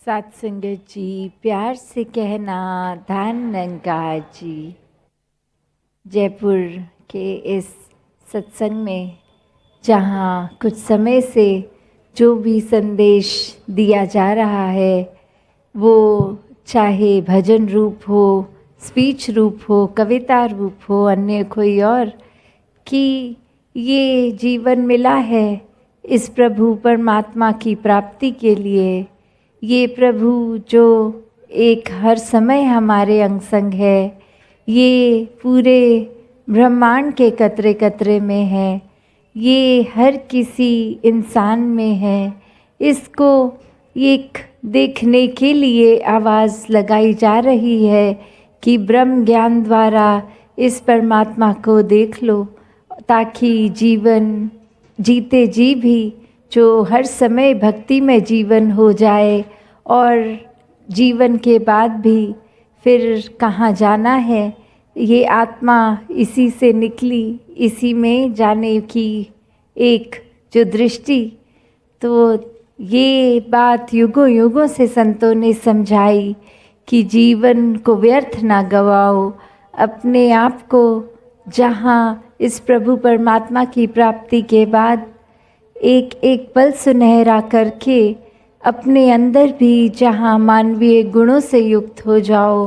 सत्संगत जी, प्यार से कहना धन निरंकार जी। जयपुर के इस सत्संग में जहाँ कुछ समय से जो भी संदेश दिया जा रहा है वो चाहे भजन रूप हो, स्पीच रूप हो, कविता रूप हो, अन्य कोई और, कि ये जीवन मिला है इस प्रभु परमात्मा की प्राप्ति के लिए। ये प्रभु जो एक हर समय हमारे अंग संग है, ये पूरे ब्रह्मांड के कतरे कतरे में है, ये हर किसी इंसान में है। इसको एक देखने के लिए आवाज़ लगाई जा रही है कि ब्रह्म ज्ञान द्वारा इस परमात्मा को देख लो, ताकि जीवन जीते जी भी जो हर समय भक्ति में जीवन हो जाए और जीवन के बाद भी फिर कहाँ जाना है, ये आत्मा इसी से निकली, इसी में जाने की एक जो दृष्टि, तो ये बात युगों युगों से संतों ने समझाई कि जीवन को व्यर्थ ना गवाओ, अपने आप को जहाँ इस प्रभु परमात्मा की प्राप्ति के बाद एक एक पल सुनहरा करके अपने अंदर भी जहाँ मानवीय गुणों से युक्त हो जाओ,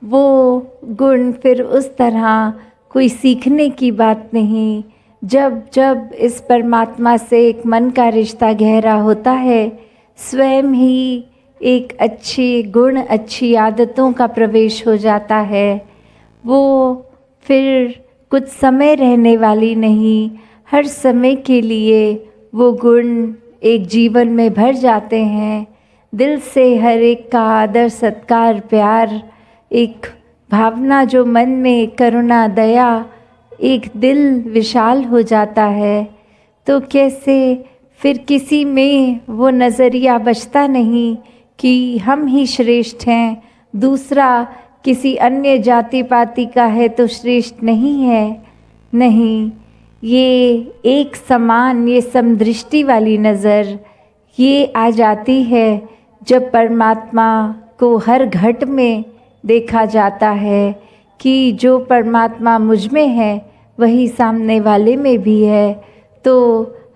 वो गुण फिर उस तरह कोई सीखने की बात नहीं। जब जब इस परमात्मा से एक मन का रिश्ता गहरा होता है, स्वयं ही एक अच्छी गुण, अच्छी आदतों का प्रवेश हो जाता है। वो फिर कुछ समय रहने वाली नहीं, हर समय के लिए वो गुण एक जीवन में भर जाते हैं। दिल से हर एक का आदर सत्कार प्यार, एक भावना जो मन में करुणा दया, एक दिल विशाल हो जाता है। तो कैसे फिर किसी में वो नज़रिया बचता नहीं कि हम ही श्रेष्ठ हैं, दूसरा किसी अन्य जाति पाति का है तो श्रेष्ठ नहीं है। नहीं, ये एक समान, ये समदृष्टि वाली नज़र ये आ जाती है जब परमात्मा को हर घट में देखा जाता है कि जो परमात्मा मुझ में है वही सामने वाले में भी है। तो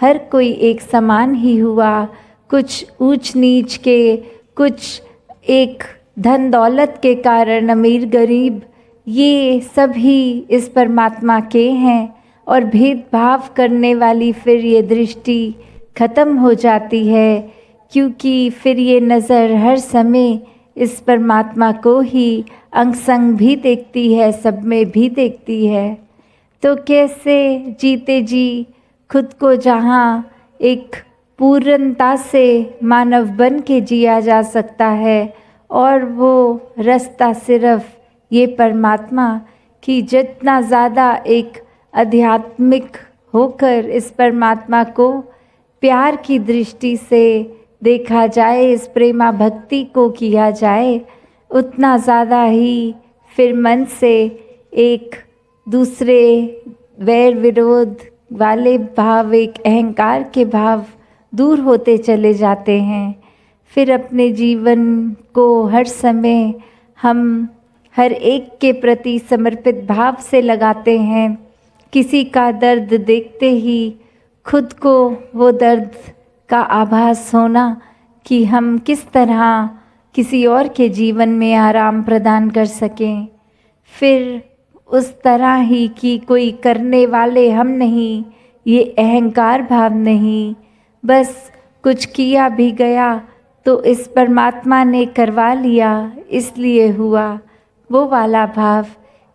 हर कोई एक समान ही हुआ। कुछ ऊंच नीच के, कुछ एक धन दौलत के कारण अमीर गरीब, ये सभी इस परमात्मा के हैं। और भेदभाव करने वाली फिर ये दृष्टि खत्म हो जाती है, क्योंकि फिर ये नज़र हर समय इस परमात्मा को ही अंग संग भी देखती है, सब में भी देखती है। तो कैसे जीते जी खुद को जहाँ एक पूर्णता से मानव बन के जिया जा सकता है, और वो रास्ता सिर्फ ये परमात्मा कि जितना ज़्यादा एक आध्यात्मिक होकर इस परमात्मा को प्यार की दृष्टि से देखा जाए, इस प्रेमा भक्ति को किया जाए, उतना ज़्यादा ही फिर मन से एक दूसरे वैर विरोध वाले भाव, एक अहंकार के भाव दूर होते चले जाते हैं। फिर अपने जीवन को हर समय हम हर एक के प्रति समर्पित भाव से लगाते हैं। किसी का दर्द देखते ही खुद को वो दर्द का आभास होना कि हम किस तरह किसी और के जीवन में आराम प्रदान कर सकें। फिर उस तरह ही कि कोई करने वाले हम नहीं, ये अहंकार भाव नहीं, बस कुछ किया भी गया तो इस परमात्मा ने करवा लिया इसलिए हुआ, वो वाला भाव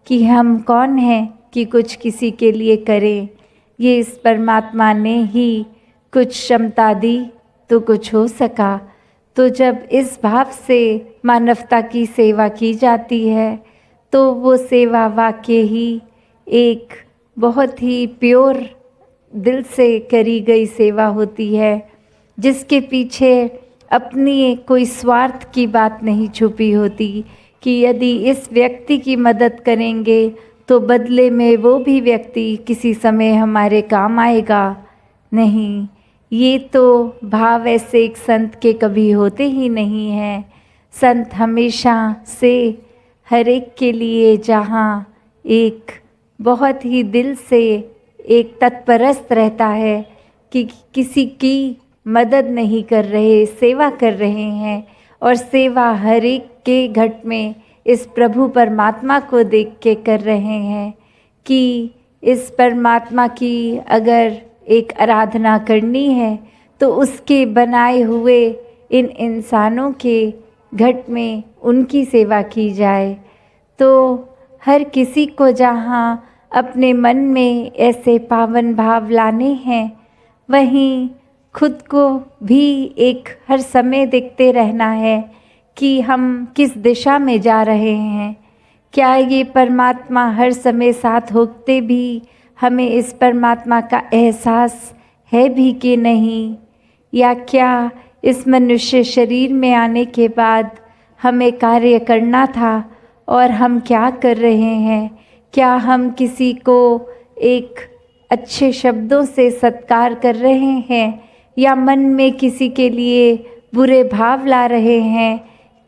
कि हम कौन हैं कि कुछ किसी के लिए करें। ये इस परमात्मा ने ही कुछ क्षमता दी तो कुछ हो सका। तो जब इस भाव से मानवता की सेवा की जाती है तो वो सेवा वाकई ही एक बहुत ही प्योर दिल से करी गई सेवा होती है, जिसके पीछे अपनी कोई स्वार्थ की बात नहीं छुपी होती कि यदि इस व्यक्ति की मदद करेंगे तो बदले में वो भी व्यक्ति किसी समय हमारे काम आएगा। नहीं, ये तो भाव ऐसे एक संत के कभी होते ही नहीं हैं। संत हमेशा से हर एक के लिए जहाँ एक बहुत ही दिल से एक तत्परस्त रहता है कि किसी की मदद नहीं कर रहे, सेवा कर रहे हैं, और सेवा हर एक के घट में इस प्रभु परमात्मा को देख के कर रहे हैं कि इस परमात्मा की अगर एक आराधना करनी है तो उसके बनाए हुए इन इंसानों के घट में उनकी सेवा की जाए। तो हर किसी को जहाँ अपने मन में ऐसे पावन भाव लाने हैं, वहीं खुद को भी एक हर समय देखते रहना है कि हम किस दिशा में जा रहे हैं। क्या ये परमात्मा हर समय साथ होते भी हमें इस परमात्मा का एहसास है भी कि नहीं, या क्या इस मनुष्य शरीर में आने के बाद हमें कार्य करना था और हम क्या कर रहे हैं। क्या हम किसी को एक अच्छे शब्दों से सत्कार कर रहे हैं या मन में किसी के लिए बुरे भाव ला रहे हैं,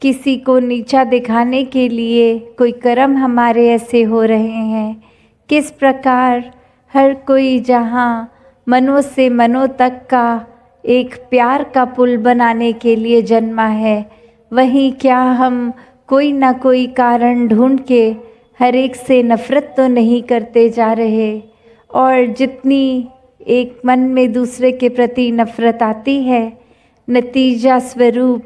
किसी को नीचा दिखाने के लिए कोई कर्म हमारे ऐसे हो रहे हैं। किस प्रकार हर कोई जहाँ मनों से मनों तक का एक प्यार का पुल बनाने के लिए जन्मा है, वहीं क्या हम कोई ना कोई कारण ढूंढ के हर एक से नफ़रत तो नहीं करते जा रहे। और जितनी एक मन में दूसरे के प्रति नफ़रत आती है, नतीजा स्वरूप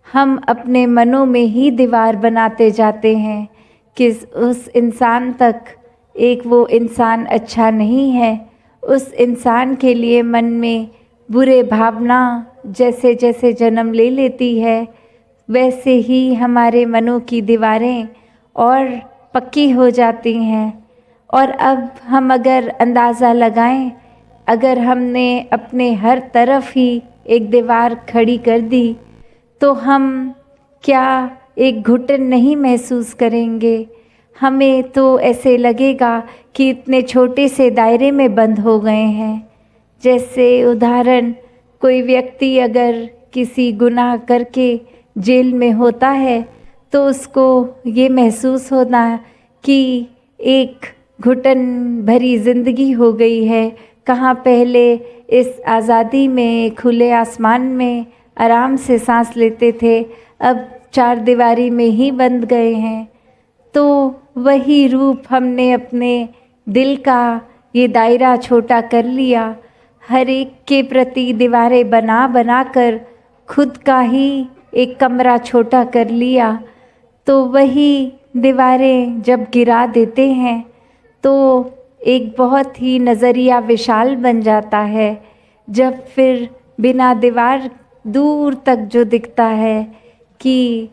हम अपने मनों में ही दीवार बनाते जाते हैं कि उस इंसान तक एक वो इंसान अच्छा नहीं है। उस इंसान के लिए मन में बुरे भावना जैसे जैसे जन्म ले लेती है, वैसे ही हमारे मनों की दीवारें और पक्की हो जाती हैं। और अब हम अगर अंदाज़ा लगाएं, अगर हमने अपने हर तरफ ही एक दीवार खड़ी कर दी तो हम क्या एक घुटन नहीं महसूस करेंगे। हमें तो ऐसे लगेगा कि इतने छोटे से दायरे में बंद हो गए हैं। जैसे उदाहरण, कोई व्यक्ति अगर किसी गुनाह करके जेल में होता है तो उसको ये महसूस होना कि एक घुटन भरी ज़िंदगी हो गई है। कहाँ पहले इस आज़ादी में खुले आसमान में आराम से सांस लेते थे, अब चार दीवारी में ही बंद गए हैं। तो वही रूप हमने अपने दिल का ये दायरा छोटा कर लिया, हर एक के प्रति दीवारें बना बना कर खुद का ही एक कमरा छोटा कर लिया। तो वही दीवारें जब गिरा देते हैं तो एक बहुत ही नज़रिया विशाल बन जाता है। जब फिर बिना दीवार दूर तक जो दिखता है कि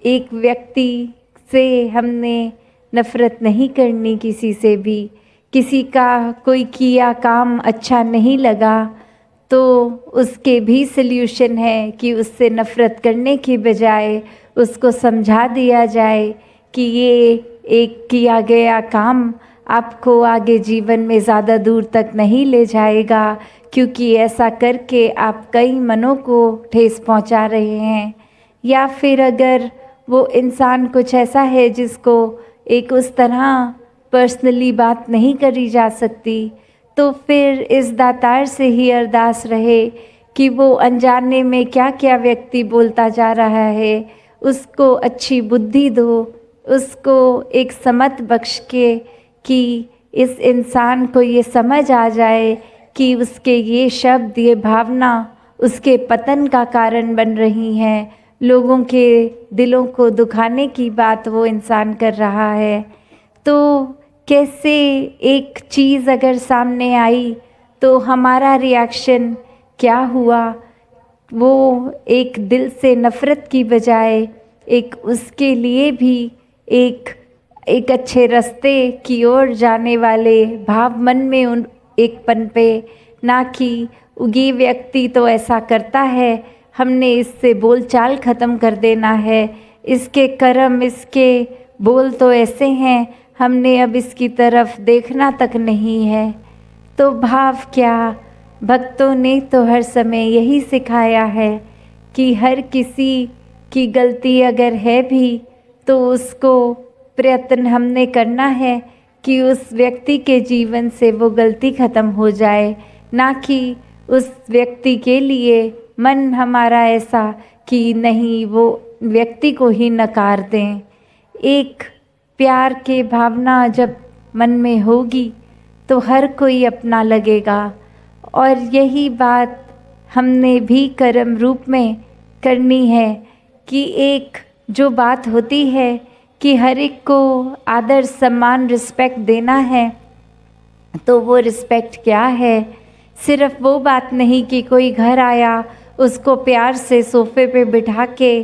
एक व्यक्ति से हमने नफ़रत नहीं करनी, किसी से भी, किसी का कोई किया काम अच्छा नहीं लगा तो उसके भी सल्यूशन है कि उससे नफ़रत करने की बजाय उसको समझा दिया जाए कि ये एक किया गया काम आपको आगे जीवन में ज़्यादा दूर तक नहीं ले जाएगा, क्योंकि ऐसा करके आप कई मनों को ठेस पहुंचा रहे हैं। या फिर अगर वो इंसान कुछ ऐसा है जिसको एक उस तरह पर्सनली बात नहीं करी जा सकती, तो फिर इस दातार से ही अरदास रहे कि वो अनजाने में क्या क्या व्यक्ति बोलता जा रहा है उसको अच्छी बुद्धि दो, उसको एक समझ बख्श के कि इस इंसान को ये समझ आ जाए कि उसके ये शब्द, ये भावना उसके पतन का कारण बन रही हैं। लोगों के दिलों को दुखाने की बात वो इंसान कर रहा है। तो कैसे एक चीज़ अगर सामने आई तो हमारा रिएक्शन क्या हुआ, वो एक दिल से नफ़रत की बजाय एक उसके लिए भी एक अच्छे रास्ते की ओर जाने वाले भाव मन में उन एक पनपे, ना कि ये व्यक्ति तो ऐसा करता है, हमने इससे बोलचाल ख़त्म कर देना है, इसके कर्म, इसके बोल तो ऐसे हैं, हमने अब इसकी तरफ देखना तक नहीं है। तो भाव क्या, भक्तों ने तो हर समय यही सिखाया है कि हर किसी की गलती अगर है भी तो उसको प्रयत्न हमने करना है कि उस व्यक्ति के जीवन से वो गलती खत्म हो जाए, ना कि उस व्यक्ति के लिए मन हमारा ऐसा कि नहीं वो व्यक्ति को ही नकार दें। एक प्यार के भावना जब मन में होगी तो हर कोई अपना लगेगा, और यही बात हमने भी कर्म रूप में करनी है कि एक जो बात होती है कि हर एक को आदर सम्मान रिस्पेक्ट देना है, तो वो रिस्पेक्ट क्या है? सिर्फ वो बात नहीं कि कोई घर आया उसको प्यार से सोफे पे बिठा के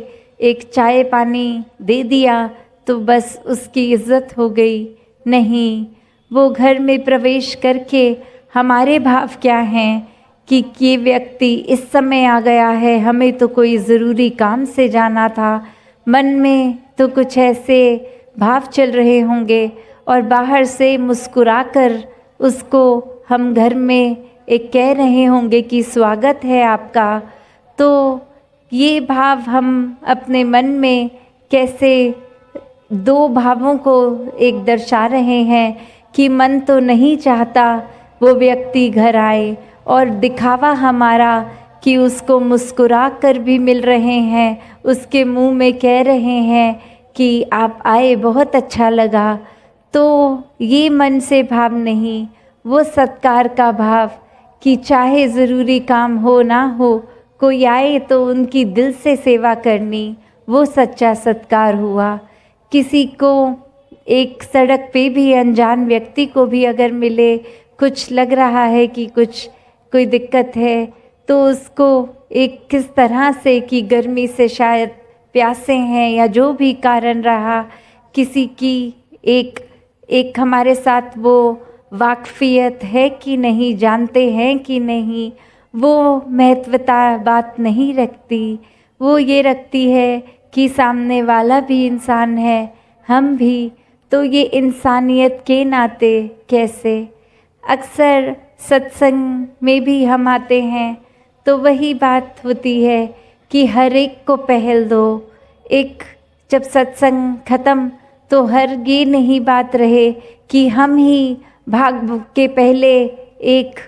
एक चाय पानी दे दिया तो बस उसकी इज्जत हो गई। नहीं, वो घर में प्रवेश करके हमारे भाव क्या हैं कि ये व्यक्ति इस समय आ गया है, हमें तो कोई ज़रूरी काम से जाना था, मन में तो कुछ ऐसे भाव चल रहे होंगे और बाहर से मुस्कुराकर उसको हम घर में एक कह रहे होंगे कि स्वागत है आपका। तो ये भाव हम अपने मन में कैसे दो भावों को एक दर्शा रहे हैं कि मन तो नहीं चाहता वो व्यक्ति घर आए, और दिखावा हमारा कि उसको मुस्कुरा कर भी मिल रहे हैं, उसके मुंह में कह रहे हैं कि आप आए बहुत अच्छा लगा। तो ये मन से भाव नहीं, वो सत्कार का भाव कि चाहे ज़रूरी काम हो ना हो, कोई आए तो उनकी दिल से सेवा करनी, वो सच्चा सत्कार हुआ। किसी को एक सड़क पे भी अनजान व्यक्ति को भी अगर मिले, कुछ लग रहा है कि कुछ कोई दिक्कत है, तो उसको एक किस तरह से कि गर्मी से शायद प्यासे हैं या जो भी कारण रहा, किसी की एक हमारे साथ वो वाकफियत है कि नहीं, जानते हैं कि नहीं, वो महत्वता बात नहीं रखती। वो ये रखती है कि सामने वाला भी इंसान है, हम भी, तो ये इंसानियत के नाते कैसे। अक्सर सत्संग में भी हम आते हैं तो वही बात होती है कि हर एक को पहल दो। एक जब सत्संग ख़त्म तो हर ये नहीं बात रहे कि हम ही भाग के पहले एक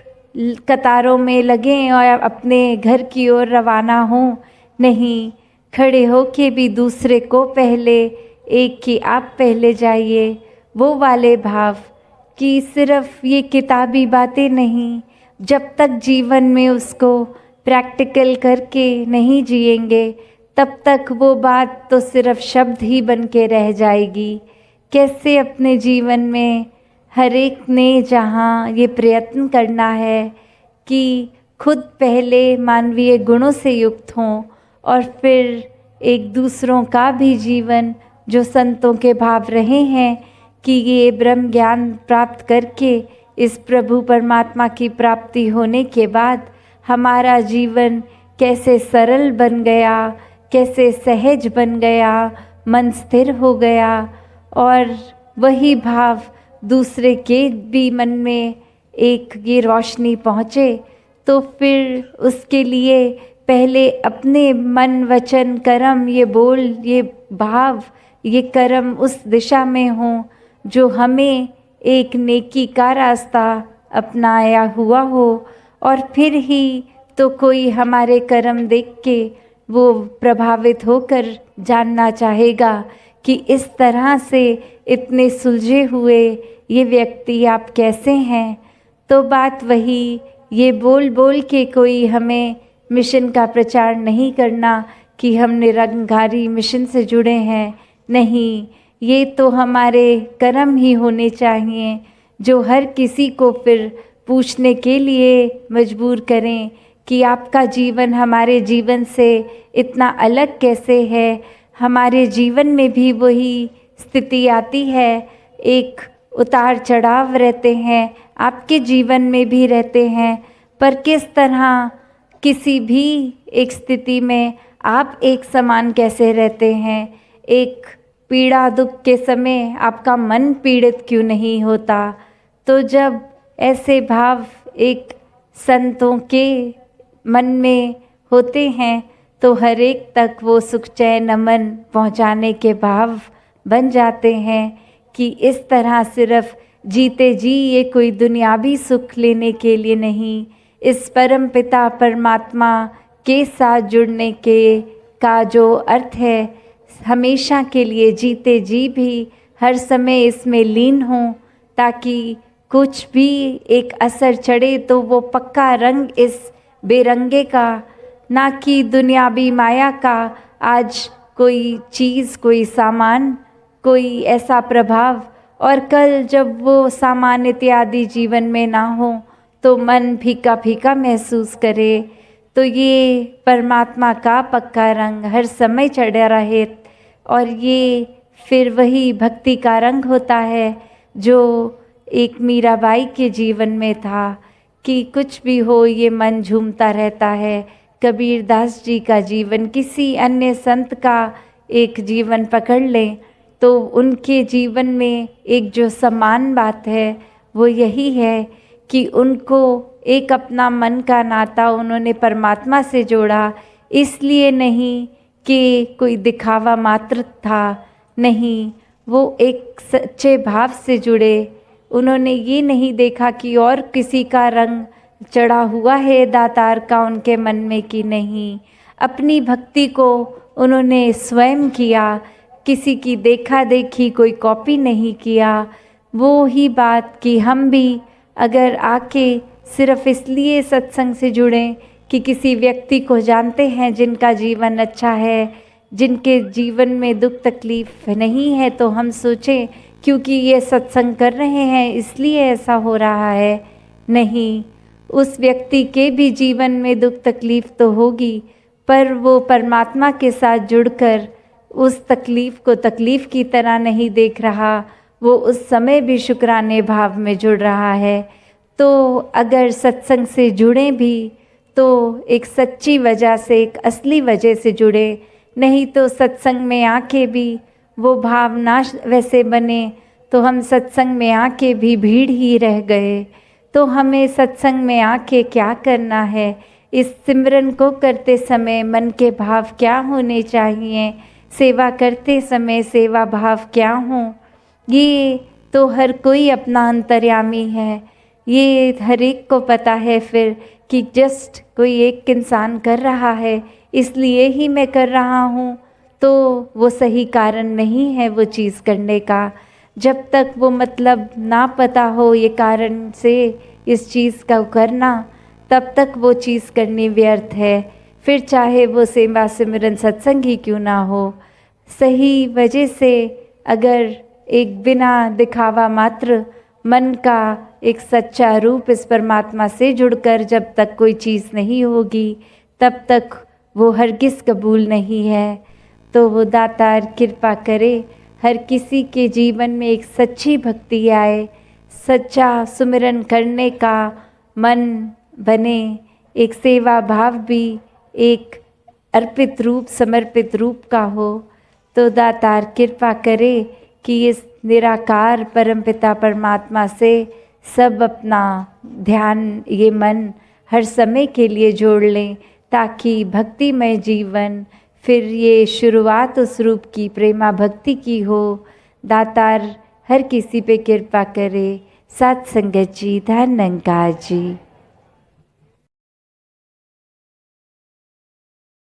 कतारों में लगें और अपने घर की ओर रवाना हों। नहीं, खड़े हो के भी दूसरे को पहले, एक कि आप पहले जाइए, वो वाले भाव कि सिर्फ ये किताबी बातें नहीं, जब तक जीवन में उसको प्रैक्टिकल करके नहीं जिएंगे तब तक वो बात तो सिर्फ शब्द ही बन के रह जाएगी। कैसे अपने जीवन में हर एक ने जहाँ ये प्रयत्न करना है कि खुद पहले मानवीय गुणों से युक्त हों और फिर एक दूसरों का भी जीवन, जो संतों के भाव रहे हैं कि ये ब्रह्म ज्ञान प्राप्त करके इस प्रभु परमात्मा की प्राप्ति होने के बाद हमारा जीवन कैसे सरल बन गया, कैसे सहज बन गया, मन स्थिर हो गया, और वही भाव दूसरे के भी मन में एक ये रोशनी पहुँचे, तो फिर उसके लिए पहले अपने मन वचन कर्म, ये बोल, ये भाव, ये कर्म उस दिशा में हों जो हमें एक नेकी का रास्ता अपनाया हुआ हो, और फिर ही तो कोई हमारे कर्म देख के वो प्रभावित होकर जानना चाहेगा कि इस तरह से इतने सुलझे हुए ये व्यक्ति आप कैसे हैं। तो बात वही, ये बोल बोल के कोई हमें मिशन का प्रचार नहीं करना कि हम निरंकारी मिशन से जुड़े हैं। नहीं, ये तो हमारे कर्म ही होने चाहिए जो हर किसी को फिर पूछने के लिए मजबूर करें कि आपका जीवन हमारे जीवन से इतना अलग कैसे है। हमारे जीवन में भी वही स्थिति आती है, एक उतार चढ़ाव रहते हैं, आपके जीवन में भी रहते हैं, पर किस तरह किसी भी एक स्थिति में आप एक समान कैसे रहते हैं। एक पीड़ा दुख के समय आपका मन पीड़ित क्यों नहीं होता। तो जब ऐसे भाव एक संतों के मन में होते हैं तो हर एक तक वो सुख चैन अमन पहुँचाने के भाव बन जाते हैं कि इस तरह सिर्फ जीते जी ये कोई दुनियावी सुख लेने के लिए नहीं, इस परम पिता परमात्मा के साथ जुड़ने के का जो अर्थ है हमेशा के लिए जीते जी भी हर समय इसमें लीन हों, ताकि कुछ भी एक असर चढ़े तो वो पक्का रंग इस बेरंगे का, ना कि दुनियावी माया का आज कोई चीज़, कोई सामान, कोई ऐसा प्रभाव, और कल जब वो सामान इत्यादि जीवन में ना हो तो मन फीका फीका महसूस करे। तो ये परमात्मा का पक्का रंग हर समय चढ़ा रहे, और ये फिर वही भक्ति का रंग होता है जो एक मीराबाई के जीवन में था कि कुछ भी हो ये मन झूमता रहता है। कबीरदास जी का जीवन, किसी अन्य संत का एक जीवन पकड़ लें तो उनके जीवन में एक जो समान बात है वो यही है कि उनको एक अपना मन का नाता उन्होंने परमात्मा से जोड़ा, इसलिए नहीं कि कोई दिखावा मात्र था, नहीं, वो एक सच्चे भाव से जुड़े। उन्होंने ये नहीं देखा कि और किसी का रंग चढ़ा हुआ है दातार का उनके मन में कि नहीं, अपनी भक्ति को उन्होंने स्वयं किया, किसी की देखा देखी कोई कॉपी नहीं किया। वो ही बात कि हम भी अगर आके सिर्फ इसलिए सत्संग से जुड़ें कि किसी व्यक्ति को जानते हैं जिनका जीवन अच्छा है, जिनके जीवन में दुख तकलीफ नहीं है, तो हम सोचें क्योंकि ये सत्संग कर रहे हैं इसलिए ऐसा हो रहा है। नहीं, उस व्यक्ति के भी जीवन में दुख तकलीफ तो होगी, पर वो परमात्मा के साथ जुड़कर उस तकलीफ़ को तकलीफ़ की तरह नहीं देख रहा, वो उस समय भी शुक्राने भाव में जुड़ रहा है। तो अगर सत्संग से जुड़ें भी तो एक सच्ची वजह से, एक असली वजह से जुड़े, नहीं तो सत्संग में आके भी वो भावना वैसे बने तो हम सत्संग में आके भी भीड़ ही रह गए। तो हमें सत्संग में आके क्या करना है, इस सिमरन को करते समय मन के भाव क्या होने चाहिए, सेवा करते समय सेवा भाव क्या हो, ये तो हर कोई अपना अंतर्यामी है, ये हर एक को पता है फिर कि जस्ट कोई एक इंसान कर रहा है इसलिए ही मैं कर रहा हूँ, तो वो सही कारण नहीं है वो चीज़ करने का। जब तक वो मतलब ना पता हो ये कारण से इस चीज़ का करना, तब तक वो चीज़ करनी व्यर्थ है, फिर चाहे वो सेवा सिमरन सत्संग ही क्यों ना हो। सही वजह से अगर एक बिना दिखावा मात्र मन का एक सच्चा रूप इस परमात्मा से जुड़कर जब तक कोई चीज़ नहीं होगी, तब तक वो हरगिज़ कबूल नहीं है। तो वो दातार कृपा करे हर किसी के जीवन में एक सच्ची भक्ति आए, सच्चा सुमिरन करने का मन बने, एक सेवा भाव भी एक अर्पित रूप समर्पित रूप का हो। तो दातार कृपा करे कि इस निराकार परमपिता परमात्मा से सब अपना ध्यान, ये मन हर समय के लिए जोड़ लें, ताकि भक्तिमय जीवन फिर ये शुरुआत उस रूप की प्रेमा भक्ति की हो। दातार हर किसी पे कृपा करे। सत्संगत जी, धन निरंकार जी।